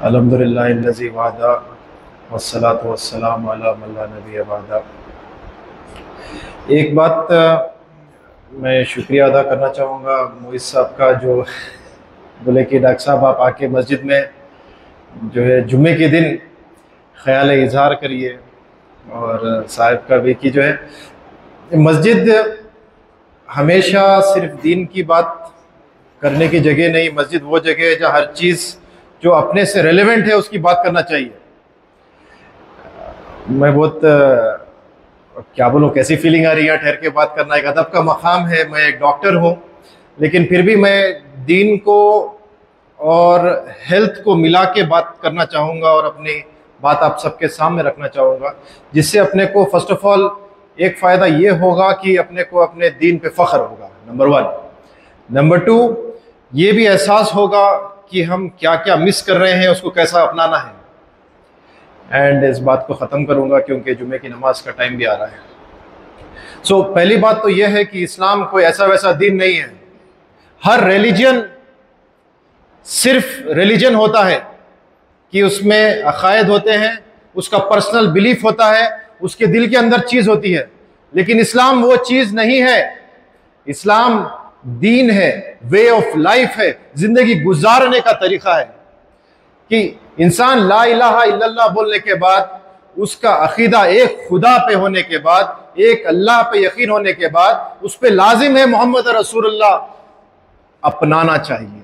अल्हम्दुलिल्लाहिल्लज़ी वहदा वस्सलातु वस्सलामु अला मन ला नबिय्य बअदा। एक बात मैं शुक्रिया अदा करना चाहूँगा मोइज़ साहब का, जो बोले कि डॉक्टर साहब आप आके मस्जिद में जो है जुम्मे के दिन ख्याल इजहार करिए, और साहब का भी कि जो है मस्जिद हमेशा सिर्फ दीन की बात करने की जगह नहीं, मस्जिद वो जगह है जहाँ हर चीज़ जो अपने से रेलेवेंट है उसकी बात करना चाहिए। मैं बहुत क्या बोलूँ, कैसी फीलिंग आ रही है, ठहर के बात करना एक अदब का मकाम है। मैं एक डॉक्टर हूँ, लेकिन फिर भी मैं दीन को और हेल्थ को मिला के बात करना चाहूँगा और अपनी बात आप सबके सामने रखना चाहूँगा, जिससे अपने को फर्स्ट ऑफ ऑल एक फ़ायदा ये होगा कि अपने को अपने दीन पे फ़ख्र होगा, नंबर 1। नंबर 2, ये भी एहसास होगा कि हम क्या क्या मिस कर रहे हैं, उसको कैसा अपनाना है। एंड इस बात को ख़त्म करूँगा क्योंकि जुमे की नमाज का टाइम भी आ रहा है। सो पहली बात तो यह है कि इस्लाम कोई ऐसा वैसा दीन नहीं है। हर रिलीजन सिर्फ रिलीजन होता है कि उसमें अकायद होते हैं, उसका पर्सनल बिलीफ होता है, उसके दिल के अंदर चीज़ होती है, लेकिन इस्लाम वो चीज़ नहीं है। इस्लाम दीन है, वे ऑफ लाइफ है, जिंदगी गुजारने का तरीका है कि इंसान ला इलाहा इल्लल्लाह बोलने के बाद, उसका अकीदा एक खुदा पे होने के बाद, एक अल्लाह पे यकीन होने के बाद, उस पे लाजिम है मोहम्मद रसूलुल्लाह अपनाना चाहिए।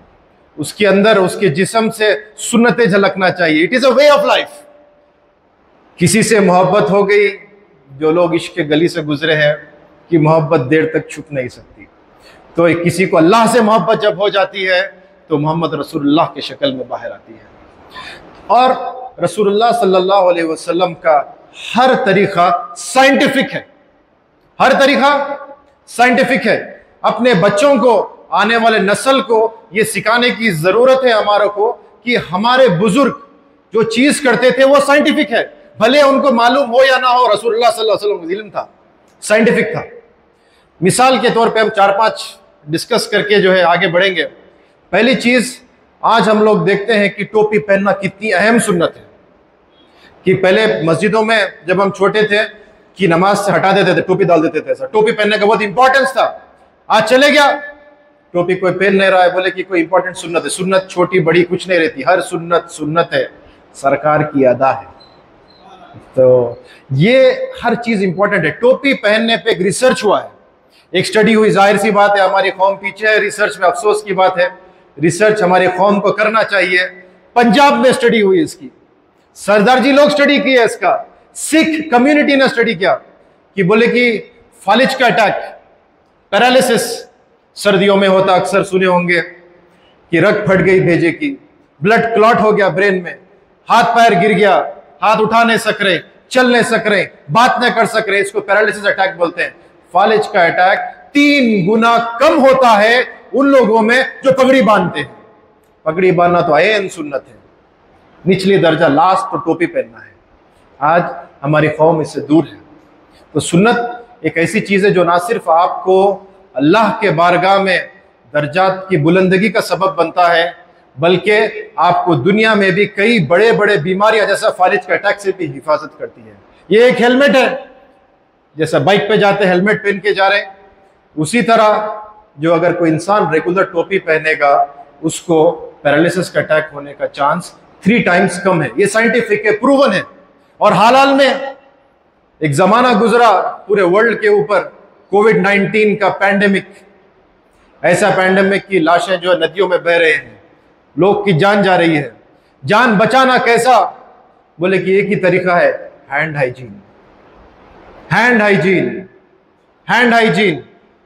उसके अंदर उसके जिस्म से सुन्नतें झलकना चाहिए। It is a way of life. किसी से मोहब्बत हो गई, जो लोग इश्क के गली से गुजरे हैं कि मोहब्बत देर तक छुप नहीं सकती, तो किसी को अल्लाह से मोहब्बत जब हो जाती है तो मोहम्मद रसूलुल्लाह की शक्ल में बाहर आती है। और रसूलुल्लाह सल्लल्लाहु अलैहि वसल्लम का हर तरीका साइंटिफिक है, हर तरीका साइंटिफिक है। अपने बच्चों को, आने वाले नस्ल को ये सिखाने की ज़रूरत है हमारे को कि हमारे बुजुर्ग जो चीज़ करते थे वो साइंटिफिक है, भले उनको मालूम हो या ना हो। रसूलुल्लाह सल्लल्लाहु अलैहि वसल्लम का इल्म था, साइंटिफिक था। मिसाल के तौर पे हम 4-5 डिस्कस करके जो है आगे बढ़ेंगे। पहली चीज़, आज हम लोग देखते हैं कि टोपी पहनना कितनी अहम सुन्नत है। कि पहले मस्जिदों में जब हम छोटे थे कि नमाज से हटा देते थे, टोपी डाल देते थे, ऐसा टोपी पहनने का बहुत इंपॉर्टेंस था। आज चले गया, टोपी कोई पहन नहीं रहा है, बोले कि कोई इंपॉर्टेंट सुन्नत है। सुन्नत छोटी बड़ी कुछ नहीं रहती, हर सुन्नत सुन्नत है, सरकार की अदा है। तो ये हर चीज़ इंपॉर्टेंट है। टोपी पहनने पे एक रिसर्च हुआ है, एक स्टडी हुई। जाहिर सी बात है हमारी कौम पीछे है रिसर्च में, अफसोस की बात है। रिसर्च हमारी कौम को करना चाहिए। पंजाब में स्टडी हुई इसकी, सरदार जी लोग स्टडी किया इसका, सिख कम्युनिटी ने स्टडी किया कि बोले कि फालिज का अटैक, पैरालिसिस सर्दियों में होता, अक्सर सुने होंगे कि रग फट गई भेजे की, ब्लड क्लॉट हो गया ब्रेन में, हाथ पैर गिर गया, हाथ उठा नहीं सक रहे, चल नहीं सक रहे, बात नहीं कर सक रहे, इसको पैरालिसिस अटैक बोलते हैं। फालिज का अटैक 3 गुना कम होता है उन लोगों में जो पगड़ी बांधते हैं। पगड़ी बांधना तो आयन सुन्नत है, निचली दर्जा लास्ट तो टोपी पहनना है। आज हमारी कौम इससे दूर है। तो सुन्नत एक ऐसी चीज है जो ना सिर्फ आपको अल्लाह के बारगाह में दर्जात की बुलंदगी का सबब बनता है, बल्कि आपको दुनिया में भी कई बड़े बड़े बीमारियां जैसा फालिज का अटैक से भी हिफाजत करती है। ये एक हेलमेट है, जैसा बाइक पे जाते हेलमेट पहन के जा रहे हैं, उसी तरह जो अगर कोई इंसान रेगुलर टोपी पहनेगा उसको पैरालिसिस का अटैक होने का चांस 3 टाइम्स कम है। ये साइंटिफिक है, प्रूवन है। और हाल में एक जमाना गुजरा पूरे वर्ल्ड के ऊपर, कोविड-19 का पैंडेमिक, ऐसा पैंडेमिक की लाशें जो नदियों में बह रहे हैं, लोग की जान जा रही है। जान बचाना कैसा, बोले कि एक ही तरीका है, hand hygiene. Hand hygiene, hand hygiene,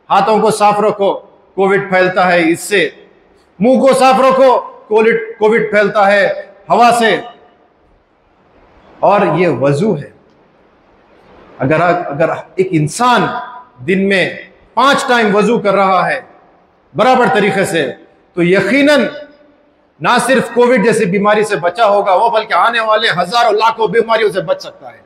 हाथों को साफ रखो, कोविड फैलता है इससे। मुंह को साफ रखो, कोविड फैलता है हवा से। और ये वजू है। अगर एक इंसान दिन में 5 टाइम वजू कर रहा है बराबर तरीके से, तो यकीनन ना सिर्फ कोविड जैसी बीमारी से बचा होगा वो, बल्कि आने वाले हजारों लाखों बीमारियों से बच सकता है।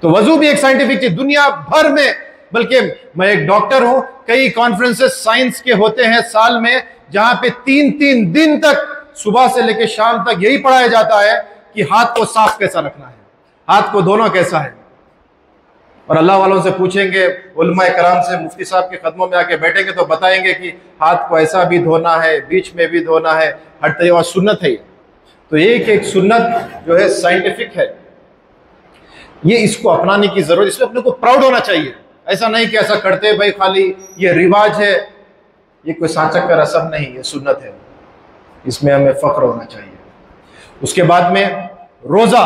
तो वजू भी एक साइंटिफिक चीज। दुनिया भर में बल्कि मैं एक डॉक्टर हूं, कई कॉन्फ्रेंसेस साइंस के होते हैं साल में, जहां पे 3-3 दिन तक सुबह से लेकर शाम तक यही पढ़ाया जाता है कि हाथ को साफ कैसा रखना है, हाथ को धोना कैसा है। और अल्लाह वालों से पूछेंगे, उलमाए कराम से, मुफ्ती साहब के कदमों में आके बैठेंगे तो बताएंगे कि हाथ को ऐसा भी धोना है, बीच में भी धोना है, हर तरीके सुन्नत है। तो एक एक सुन्नत जो है साइंटिफिक है, ये इसको अपनाने की जरूरत, इसमें अपने को प्राउड होना चाहिए। ऐसा नहीं कि ऐसा करते भाई खाली ये रिवाज है, ये कोई सांचक का रस्म नहीं, ये सुन्नत है, इसमें हमें फख्र होना चाहिए। उसके बाद में रोजा,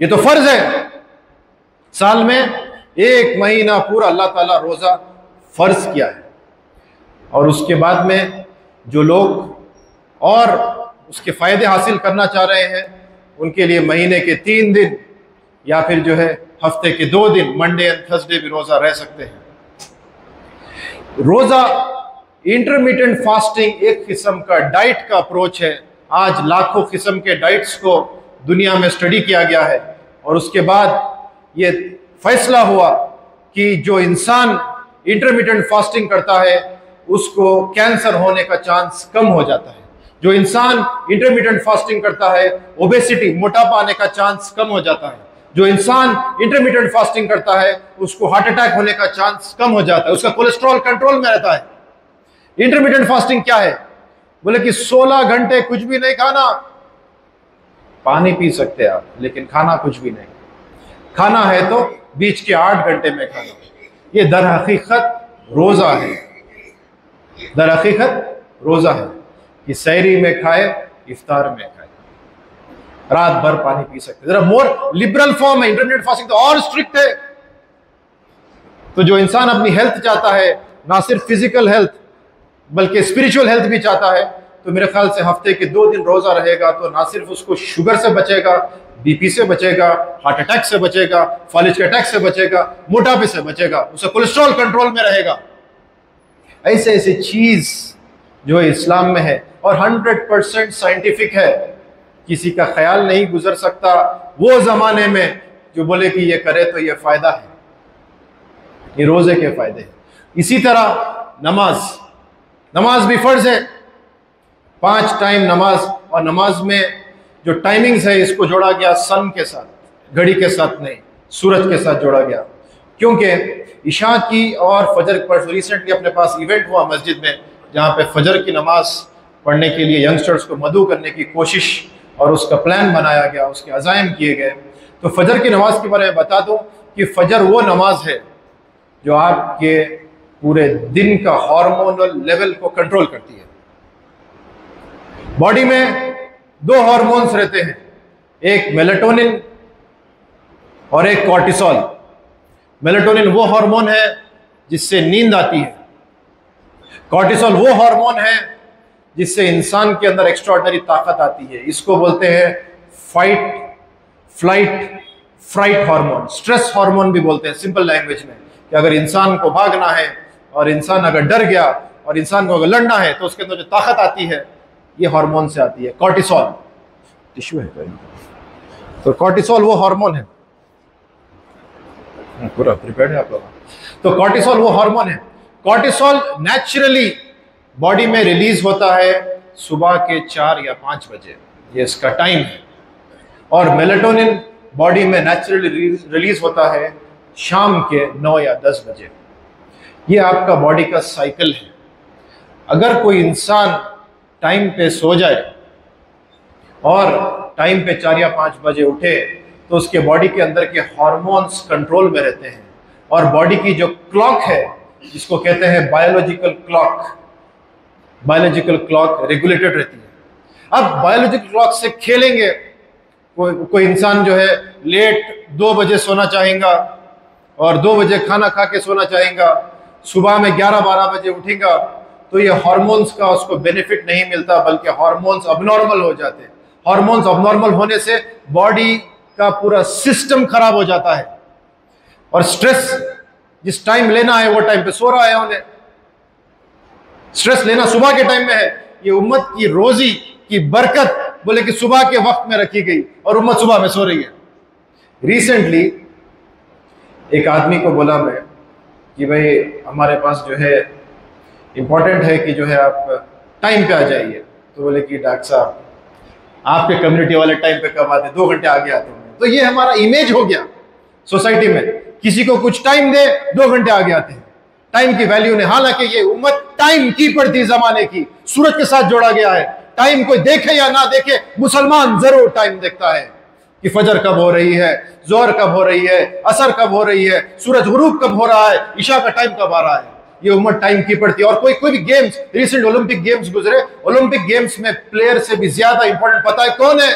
ये तो फर्ज है, साल में 1 महीना पूरा अल्लाह ताला रोजा फर्ज किया है। और उसके बाद में जो लोग और उसके फायदे हासिल करना चाह रहे हैं, उनके लिए महीने के 3 दिन या फिर जो है हफ्ते के 2 दिन, मंडे एंड थर्सडे भी रोजा रह सकते हैं। रोजा इंटरमिटेंट फास्टिंग एक किस्म का डाइट का अप्रोच है। आज लाखों किस्म के डाइट्स को दुनिया में स्टडी किया गया है और उसके बाद ये फैसला हुआ कि जो इंसान इंटरमिटेंट फास्टिंग करता है उसको कैंसर होने का चांस कम हो जाता है। जो इंसान इंटरमिटेंट फास्टिंग करता है, ओबेसिटी, मोटापा आने का चांस कम हो जाता है। जो इंसान इंटरमिटेंट फास्टिंग करता है उसको हार्ट अटैक होने का चांस कम हो जाता है, उसका कोलेस्ट्रॉल कंट्रोल में रहता है। इंटरमिटेंट फास्टिंग क्या है? बोले कि 16 घंटे कुछ भी नहीं खाना, पानी पी सकते आप लेकिन खाना कुछ भी नहीं, खाना है तो बीच के 8 घंटे में खाना। ये दर हकीकत रोजा है, दर हकीकत रोजा है कि सहरी में खाए, इफ्तार में खाए, रात भर पानी पी सकते। जरा मोर लिबरल फॉर्म है, इंटरमिटेंट फास्टिंग तो और स्ट्रिक्ट है। तो जो इंसान अपनी हेल्थ चाहता है, ना सिर्फ फिजिकल हेल्थ बल्कि स्पिरिचुअल हेल्थ भी चाहता है, तो मेरे ख्याल से हफ्ते के 2 दिन रोजा रहेगा तो ना सिर्फ उसको शुगर से बचेगा, बीपी से बचेगा, हार्ट अटैक से बचेगा, फालिज के अटैक से बचेगा, मोटापे से बचेगा, उसका कोलेस्ट्रॉल कंट्रोल में रहेगा। ऐसे ऐसे चीज जो इस्लाम में है और 100% साइंटिफिक है। किसी का ख्याल नहीं गुजर सकता वो जमाने में जो बोले कि ये करे तो ये फायदा है, ये रोजे के फायदे हैं। इसी तरह नमाज भी फर्ज है, 5 टाइम नमाज। और नमाज में जो टाइमिंग्स है इसको जोड़ा गया सन के साथ, घड़ी के साथ नहीं, सूरज के साथ जोड़ा गया, क्योंकि इशा की और फजर पर रिसेंटली अपने पास इवेंट हुआ मस्जिद में, जहाँ पे फजर की नमाज पढ़ने के लिए यंगस्टर्स को मदऊ करने की कोशिश और उसका प्लान बनाया गया, उसके अज़ाइम किए गए। तो फजर की नमाज के बारे में बता दूं कि फजर वो नमाज है जो आपके पूरे दिन का हार्मोनल लेवल को कंट्रोल करती है। बॉडी में 2 हार्मोन्स रहते हैं, एक मेलेटोनिन और एक कॉर्टिसोल। मेलेटोनिन वो हार्मोन है जिससे नींद आती है, कॉर्टिसोल वो हार्मोन है जिससे इंसान के अंदर एक्स्ट्राऑर्डिनरी ताकत आती है। इसको बोलते हैं fight flight fright hormone, stress hormone भी बोलते हैं सिंपल लैंग्वेज में, कि अगर इंसान को भागना है और इंसान अगर डर गया और इंसान को अगर लड़ना है तो उसके अंदर जो ताकत आती है ये हार्मोन से आती है, कॉर्टिसोल। टिश्यू है तो कॉर्टिसोल वो हार्मोन है, पूरा प्रिपेयर्ड है आप लोग। तो कॉर्टिसोल वो हार्मोन है। कॉर्टिसोल नेचुरली बॉडी में रिलीज होता है सुबह के 4 या 5 बजे, ये इसका टाइम है। और मेलेटोनिन बॉडी में नेचुरली रिलीज होता है शाम के 9 या 10 बजे। ये आपका बॉडी का साइकिल है। अगर कोई इंसान टाइम पे सो जाए और टाइम पे 4 या 5 बजे उठे तो उसके बॉडी के अंदर के हार्मोन्स कंट्रोल में रहते हैं और बॉडी की जो क्लॉक है, जिसको कहते हैं बायोलॉजिकल क्लॉक रेगुलेटेड रहती है। अब बायोलॉजिकल क्लॉक से खेलेंगे, कोई इंसान जो है लेट 2 बजे सोना चाहेगा और 2 बजे खाना खा के सोना चाहेगा, सुबह में 11-12 बजे उठेगा, तो ये हार्मोन्स का उसको बेनिफिट नहीं मिलता, बल्कि हार्मोन्स अबनॉर्मल हो जाते हैं। हार्मोन्स अबनॉर्मल होने से बॉडी का पूरा सिस्टम खराब हो जाता है और स्ट्रेस जिस टाइम लेना है वो टाइम पे सो रहा है, उन्हें स्ट्रेस लेना सुबह के टाइम में है। ये उम्मत की रोजी की बरकत बोले कि सुबह के वक्त में रखी गई और उम्मत सुबह में सो रही है। रिसेंटली एक आदमी को बोला मैं कि भाई हमारे पास जो है इम्पोर्टेंट है कि जो है आप टाइम पे आ जाइए। तो बोले कि डॉक्टर साहब आपके कम्युनिटी वाले टाइम पे कब आते, 2 घंटे आगे आते हैं। तो ये हमारा इमेज हो गया सोसाइटी में, किसी को कुछ टाइम दे 2 घंटे आगे आते हैं, टाइम की वैल्यू ने। हालांकि ये उम्मत टाइम कीपर थी जमाने की, सूरज के साथ जोड़ा गया है। टाइम कोई देखे या ना देखे, मुसलमान जरूर टाइम देखता है कि फजर कब हो रही है, जोहर कब हो रही है, असर कब हो रही है, सूरज गुरूब कब हो रहा है, ईशा का टाइम कब आ रहा है। ये उम्मत टाइम कीपर थी। और कोई भी गेम्स, रिसेंट ओलंपिक गेम्स गुजरे, ओलंपिक गेम्स में प्लेयर से भी ज्यादा इंपॉर्टेंट पता है कौन है?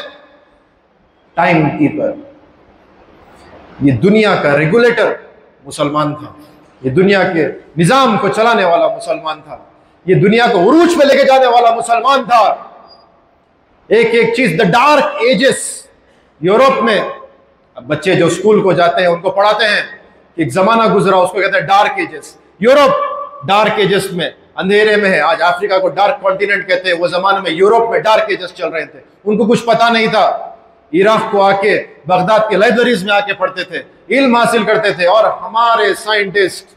Time keeper. ये दुनिया का रेगुलेटर मुसलमान था, ये दुनिया के निजाम को चलाने वाला मुसलमान था, ये दुनिया को उरूज पे लेके जाने वाला मुसलमान था। एक एक चीज, द डार्क एजेस यूरोप में, अब बच्चे जो स्कूल को जाते हैं उनको पढ़ाते हैं कि एक जमाना गुजरा, उसको कहते हैं dark ages. Europe dark ages में, अंधेरे में है। आज अफ्रीका को डार्क कॉन्टिनेंट कहते हैं, वो जमाने में यूरोप में डार्क एजेस चल रहे थे। उनको कुछ पता नहीं था। इराक को आके, बगदाद के लाइब्रेरीज में आके पढ़ते थे, इल्म हासिल करते थे। और हमारे साइंटिस्ट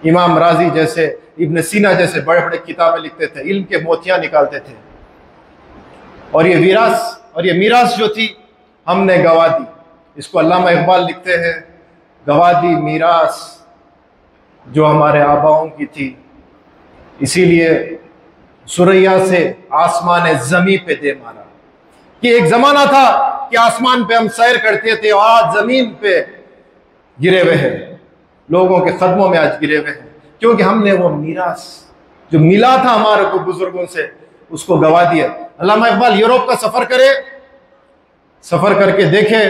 इमाम राजी जैसे, इब्न सीना जैसे बड़े बड़े किताबें लिखते थे, इल्म के मोतियां निकालते थे। और ये विरास और ये मीरास जो थी हमने गवा दी। इसको अल्लामा इकबाल लिखते हैं, गवा दी मीरास जो हमारे आबाओं की थी, इसीलिए सुरैया से आसमान जमी पे दे मारा। कि एक जमाना था कि आसमान पे हम सैर करते थे, और आज जमीन पे गिरे हुए हैं, लोगों के कदमों में आज गिरे हुए हैं, क्योंकि हमने वो मीरास जो मिला था हमारे को बुजुर्गों से, उसको गवा दिया। अल्लामा इकबाल यूरोप का सफर करे, सफर करके देखे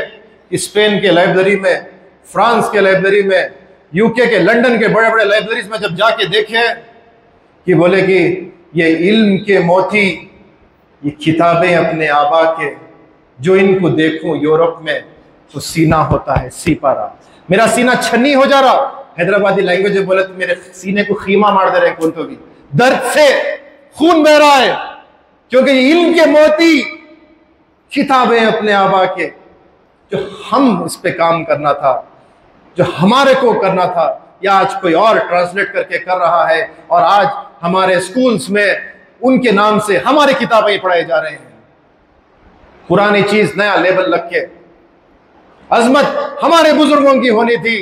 कि स्पेन के लाइब्रेरी में, फ्रांस के लाइब्रेरी में, यूके के, लंदन के बड़े बड़े लाइब्रेरीज में जब जाके देखे कि बोले कि ये इल्म के मोती, ये किताबें अपने आबा के, जो इनको देखूं यूरोप में तो सीना होता है सीपारा। मेरा सीना छन्नी हो जा रहा। हैदराबादी लैंग्वेज में बोले तो मेरे सीने को खीमा मार दे रहे हैं, कौन तो भी दर्द से खून बह रहा है, क्योंकि इल्म के मोती, किताबें अपने आबा के, जो हम इस पे काम करना था, जो हमारे को करना था, या आज कोई और ट्रांसलेट करके कर रहा है। और आज हमारे स्कूल्स में उनके नाम से हमारी किताबें पढ़ाई जा रहे हैं। पुरानी चीज नया लेबल लग के, अजमत हमारे बुजुर्गों की होनी थी,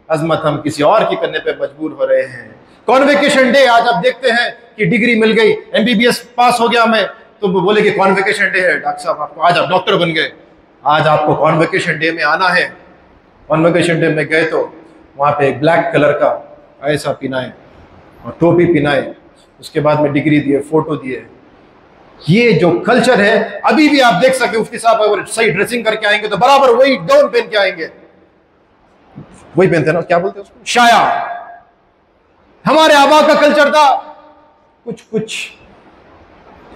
अजमत हम किसी और की करने पे मजबूर हो रहे हैं। कॉन्वोकेशन डे, आज आप देखते हैं कि डिग्री मिल गई, एमबीबीएस पास हो गया मैं, तो बोले कि कॉन्वोकेशन डे है, डॉक्टर साहब आपको, आज आप डॉक्टर बन गए, आज आपको कॉन्वोकेशन डे में आना है। कॉन्वोकेशन डे में गए तो वहाँ पे एक ब्लैक कलर का ऐसा पिनाए और टोपी पिनाए, उसके बाद में डिग्री दिए, फोटो दिए। ये जो कल्चर है अभी भी आप देख सकते, मुफ्ती साहब अगर सही ड्रेसिंग करके आएंगे तो बराबर वही गाउन पहन के आएंगे, वही पहनते ना, क्या बोलते हैं उसको, शाया। हमारे आबा का कल्चर था, कुछ कुछ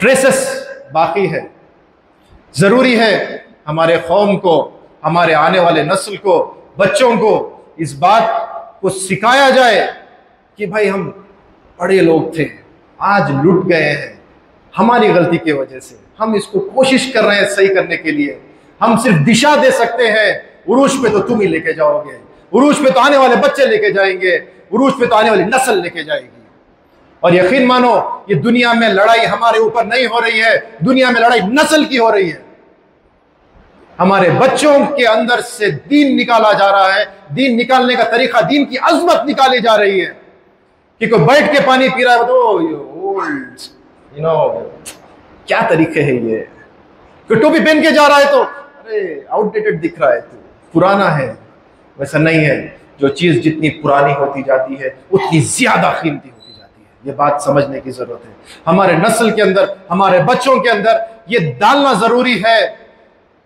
ट्रेसेस बाकी है। जरूरी है हमारे कौम को, हमारे आने वाले नस्ल को, बच्चों को इस बात को सिखाया जाए कि भाई हम बड़े लोग थे, आज लुट गए हैं हमारी गलती की वजह से। हम इसको कोशिश कर रहे हैं सही करने के लिए। हम सिर्फ दिशा दे सकते हैं। उरूज पे तो तुम ही लेके जाओगे, उरूज पे तो आने वाले बच्चे लेके जाएंगे, उरूज पे तो आने वाली नस्ल लेके जाएगी। और यकीन मानो ये दुनिया में लड़ाई हमारे ऊपर नहीं हो रही है, दुनिया में लड़ाई नस्ल की हो रही है। हमारे बच्चों के अंदर से दीन निकाला जा रहा है। दीन निकालने का तरीका, दीन की अजमत निकाली जा रही है कि कोई बैठ के पानी पी रहा है तो ओल्ड, क्या तरीके है ये। कोई टोपी पहन के जा रहा है तो अरे आउटडेटेड दिख रहा है, तो पुराना है। वैसा नहीं है। जो चीज जितनी पुरानी होती जाती है उतनी ज्यादा कीमती होती जाती है। ये बात समझने की जरूरत है। हमारे नस्ल के अंदर, हमारे बच्चों के अंदर ये डालना जरूरी है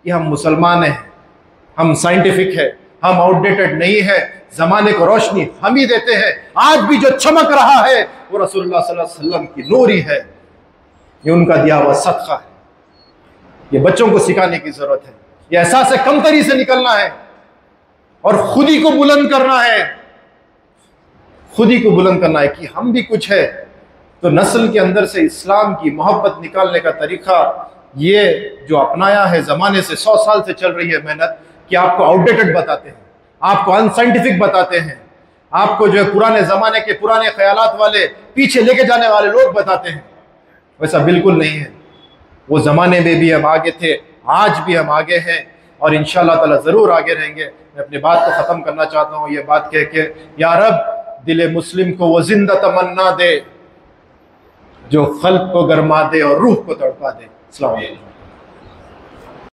कि हम मुसलमान हैं, हम साइंटिफिक है, हम आउटडेटेड नहीं है। जमाने को रोशनी हम ही देते हैं। आज भी जो चमक रहा है वो रसूलुल्लाह सल्लल्लाहु अलैहि वसल्लम की नूरी है, ये उनका दिया हुआ सदका है। ये बच्चों को सिखाने की जरूरत है। ये एहसास कमतरी से निकलना है और खुद ही को बुलंद करना है, खुद ही को बुलंद करना है कि हम भी कुछ है। तो नस्ल के अंदर से इस्लाम की मोहब्बत निकालने का तरीका ये जो अपनाया है, जमाने से 100 साल से चल रही है मेहनत, कि आपको आउटडेटेड बताते हैं, आपको अनसाइंटिफिक बताते हैं, आपको जो है पुराने ज़माने के पुराने ख्यालात वाले पीछे लेके जाने वाले लोग बताते हैं, वैसा बिल्कुल नहीं है। वो ज़माने में भी हम आगे थे, आज भी हम आगे हैं और इंशाअल्लाह ताला ज़रूर आगे रहेंगे। मैं अपनी बात को ख़त्म करना चाहता हूँ ये बात कह के, या रब दिल मुस्लिम को वो जिंदा तमन्ना दे जो खल्क को गरमा दे और रूह को तड़पा दे। अस्सलाम वालेकुम।